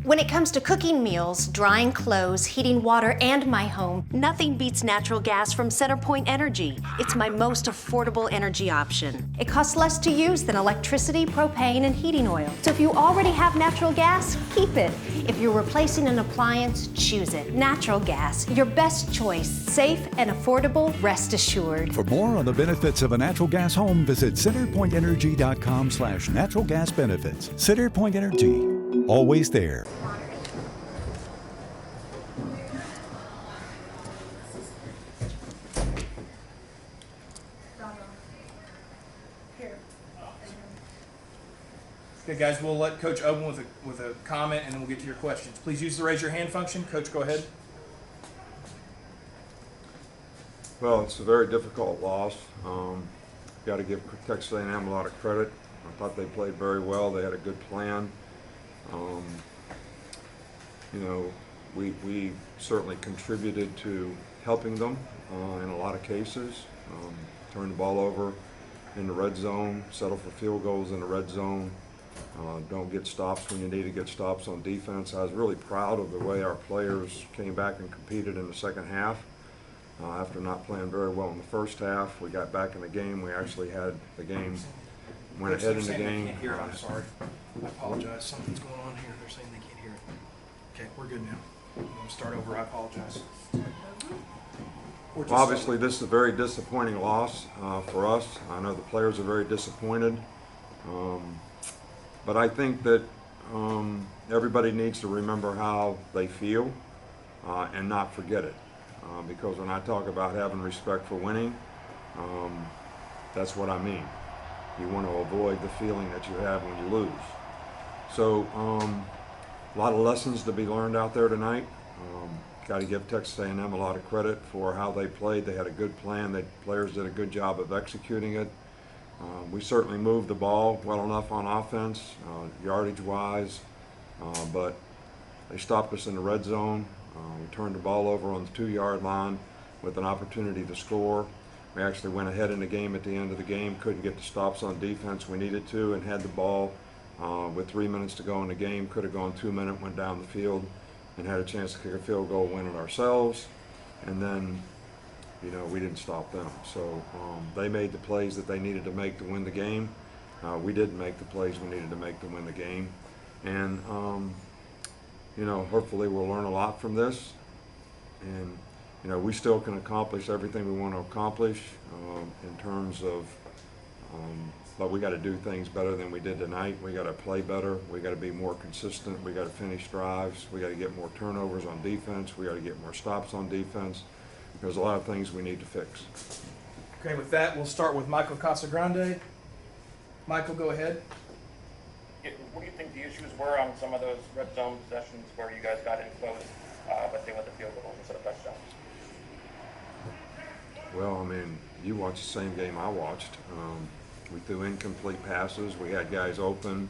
When it comes to cooking meals, drying clothes, heating water, and my home, nothing beats natural gas from CenterPoint Energy. It's my most affordable energy option. It costs less to use than electricity, propane, and heating oil. So if you already have natural gas, keep it. If you're replacing an appliance, choose it. Natural gas, your best choice. Safe and affordable, rest assured. For more on the benefits of a natural gas home, visit centerpointenergy.com/natural gas benefits. CenterPoint Energy, always there. Okay, guys, we'll let Coach open with a comment, and then we'll get to your questions. Please use the raise your hand function. Coach, go ahead. Well, it's a very difficult loss. Got to give Texas A&M a lot of credit. I thought they played very well. They had a good plan. We certainly contributed to helping them in a lot of cases. Turned the ball over in the red zone, settle for field goals in the red zone. Don't get stops when you need to get stops on defense. I was really proud of the way our players came back and competed in the second half. After not playing very well in the first half, we got back in the game. We actually had the game, went ahead in the game. They can't hear it. I'm sorry. I apologize. Something's going on here. They're saying they can't hear it. Okay, we're good now. I'm going to start over. I apologize. Well, obviously, this is a very disappointing loss for us. I know the players are very disappointed. But I think that everybody needs to remember how they feel and not forget it. Because when I talk about having respect for winning, that's what I mean. You want to avoid the feeling that you have when you lose. So a lot of lessons to be learned out there tonight. Got to give Texas A&M a lot of credit for how they played. They had a good plan. The players did a good job of executing it. We certainly moved the ball well enough on offense, yardage-wise, but they stopped us in the red zone. We turned the ball over on the 2-yard line with an opportunity to score. We actually went ahead in the game at the end of the game, couldn't get the stops on defense we needed to, and had the ball with 3 minutes to go in the game. Could have gone 2 minutes, went down the field, and had a chance to kick a field goal, win it ourselves. And then, we didn't stop them. So they made the plays that they needed to make to win the game. We didn't make the plays we needed to make to win the game. And, hopefully we'll learn a lot from this. And, we still can accomplish everything we want to accomplish in terms of, but we got to do things better than we did tonight. We got to play better. We got to be more consistent. We got to finish drives. We got to get more turnovers on defense. We got to get more stops on defense. There's a lot of things we need to fix. Okay, with that, we'll start with Michael Casagrande. Michael, go ahead. What do you think the issues were on some of those red zone possessions where you guys got in close, but they went to field goals instead of touchdowns? Well, you watched the same game I watched. We threw incomplete passes. We had guys open.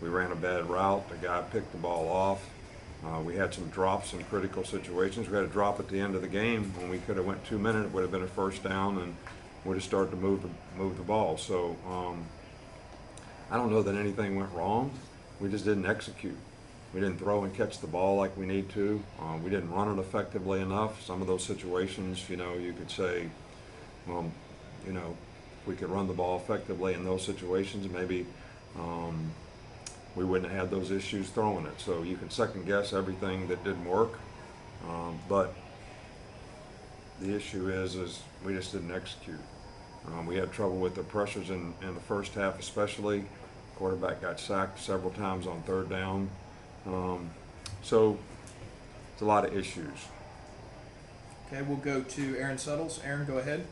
We ran a bad route. The guy picked the ball off. We had some drops in critical situations. We had a drop at the end of the game when we could have went 2 minutes. It would have been a first down, and would have started to move the ball. So I don't know that anything went wrong. We just didn't execute. We didn't throw and catch the ball like we need to. We didn't run it effectively enough. Some of those situations, you could say, well, we could run the ball effectively in those situations. Maybe we wouldn't have had those issues throwing it. So you can second guess everything that didn't work. But the issue is we just didn't execute. We had trouble with the pressures in the first half especially. Quarterback got sacked several times on third down. So it's a lot of issues. Okay, we'll go to Aaron Suttles. Aaron, go ahead.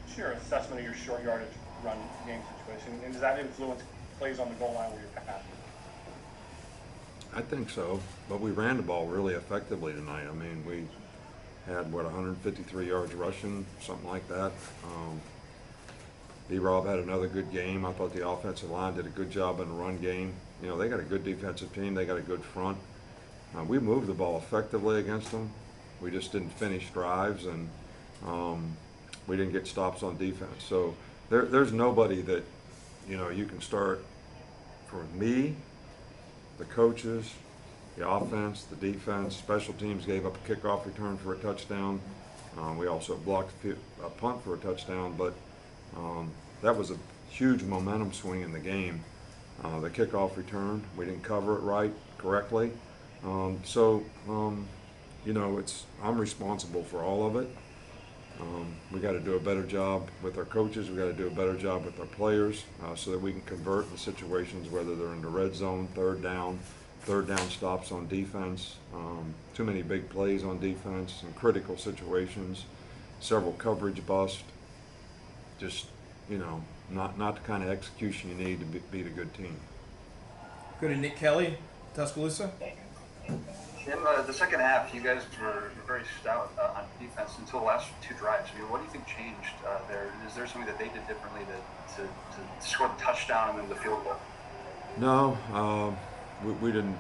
What's your assessment of your short yardage run game situation, and does that influence plays on the goal line where you're passing? I think so, but we ran the ball really effectively tonight. We had, 153 yards rushing, something like that. D-Rob had another good game. I thought the offensive line did a good job in the run game. They got a good defensive team. They got a good front. We moved the ball effectively against them. We just didn't finish drives, and we didn't get stops on defense. So there's nobody that, you can start. For me, the coaches, the offense, the defense, special teams gave up a kickoff return for a touchdown. We also blocked a punt for a touchdown, but that was a huge momentum swing in the game. The kickoff return, we didn't cover it correctly. You know, I'm responsible for all of it. We got to do a better job with our coaches. We got to do a better job with our players so that we can convert in situations, whether they're in the red zone, third down stops on defense, too many big plays on defense in critical situations, several coverage busts. Just, you know, not the kind of execution you need to beat a good team. Go to Nick Kelly, Tuscaloosa. In the second half, you guys were very stout on defense until the last two drives. I mean, what do you think changed there? Is there something that they did differently to score the touchdown and then the field goal? No, we didn't.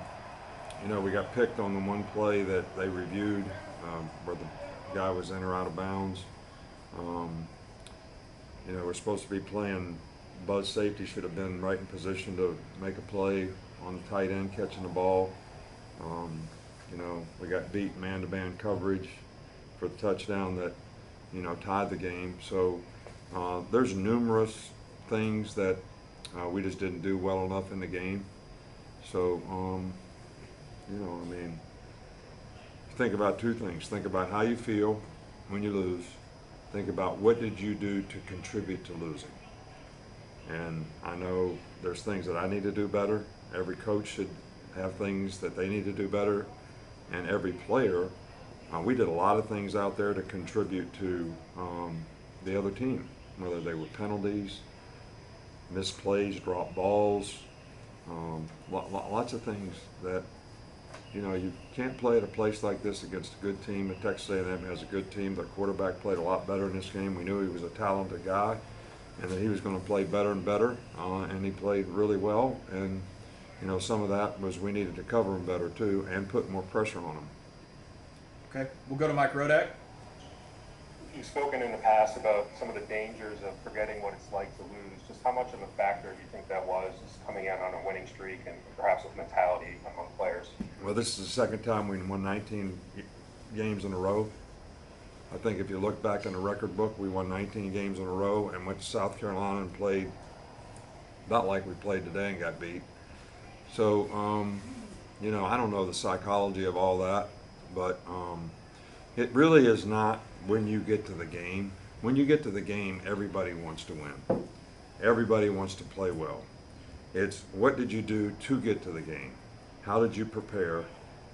You know, we got picked on the one play that they reviewed where the guy was in or out of bounds. You know, we're supposed to be playing. Buzz safety should have been right in position to make a play on the tight end catching the ball. You know, we got beat man-to-man coverage for the touchdown that, you know, tied the game. So there's numerous things that we just didn't do well enough in the game. So, you know, I mean, think about two things. Think about how you feel when you lose. Think about what did you do to contribute to losing. And I know there's things that I need to do better. Every coach should have things that they need to do better. And every player, we did a lot of things out there to contribute to the other team, whether they were penalties, missed plays, dropped balls, lots of things that, you know, you can't play at a place like this against a good team. And Texas A&M has a good team. Their quarterback played a lot better in this game. We knew he was a talented guy and that he was going to play better and better, and he played really well. And you know, some of that was we needed to cover him better too and put more pressure on him. Okay, we'll go to Mike Rodak. You've spoken in the past about some of the dangers of forgetting what it's like to lose. Just how much of a factor do you think that was, just coming in on a winning streak and perhaps with mentality among players? Well, this is the second time we won 19 games in a row. I think if you look back in the record book, we won 19 games in a row and went to South Carolina and played about like we played today and got beat. So, you know, I don't know the psychology of all that, but it really is not when you get to the game. When you get to the game, everybody wants to win. Everybody wants to play well. It's what did you do to get to the game? How did you prepare?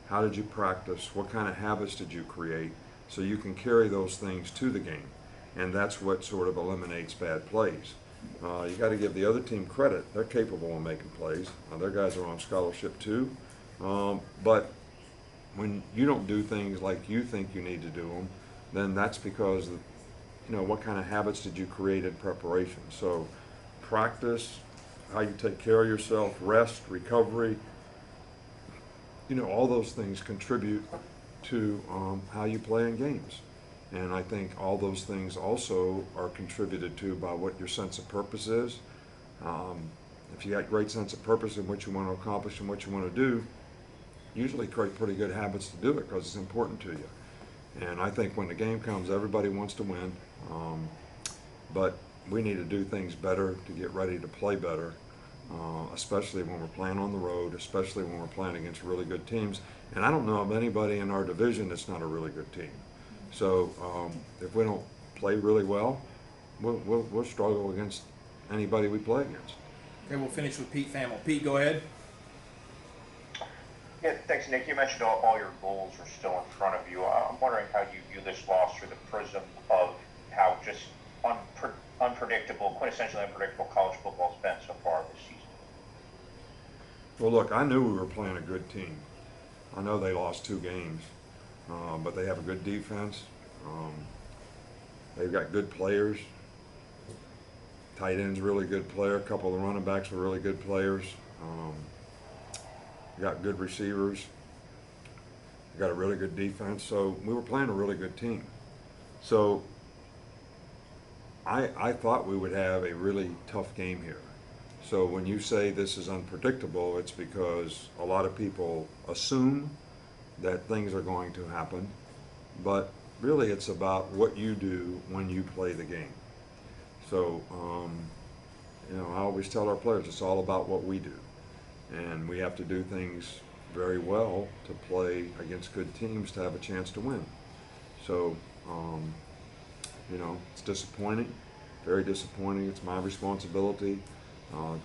How did you practice? What kind of habits did you create so you can carry those things to the game? And that's what sort of eliminates bad plays. You got to give the other team credit. They're capable of making plays. Their guys are on scholarship too. But when you don't do things like you think you need to do them, then that's because, you know, what kind of habits did you create in preparation? So practice, how you take care of yourself, rest, recovery, you know, all those things contribute to how you play in games. And I think all those things also are contributed to by what your sense of purpose is. If you got great sense of purpose in what you want to accomplish and what you want to do, usually create pretty good habits to do it because it's important to you. And I think when the game comes, everybody wants to win. But we need to do things better to get ready to play better, especially when we're playing on the road, especially when we're playing against really good teams. And I don't know of anybody in our division that's not a really good team. So if we don't play really well, we'll struggle against anybody we play against. Okay, we'll finish with Pete Thamel. Pete, go ahead. Yeah, thanks, Nick. You mentioned all your goals are still in front of you. I'm wondering how you view this loss through the prism of how just unpredictable, quintessentially unpredictable college football's been so far this season. Well, look, I knew we were playing a good team. I know they lost 2 games, but they have a good defense. They've got good players. Tight end's a really good player. A couple of the running backs are really good players. Got good receivers. Got a really good defense. So we were playing a really good team. So I thought we would have a really tough game here. So when you say this is unpredictable, it's because a lot of people assume that things are going to happen, but really it's about what you do when you play the game. So, you know, I always tell our players it's all about what we do, and we have to do things very well to play against good teams to have a chance to win. So, you know, it's disappointing, very disappointing. It's my responsibility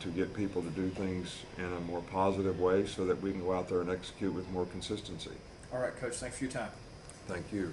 to get people to do things in a more positive way so that we can go out there and execute with more consistency. All right, Coach, thanks for your time. Thank you.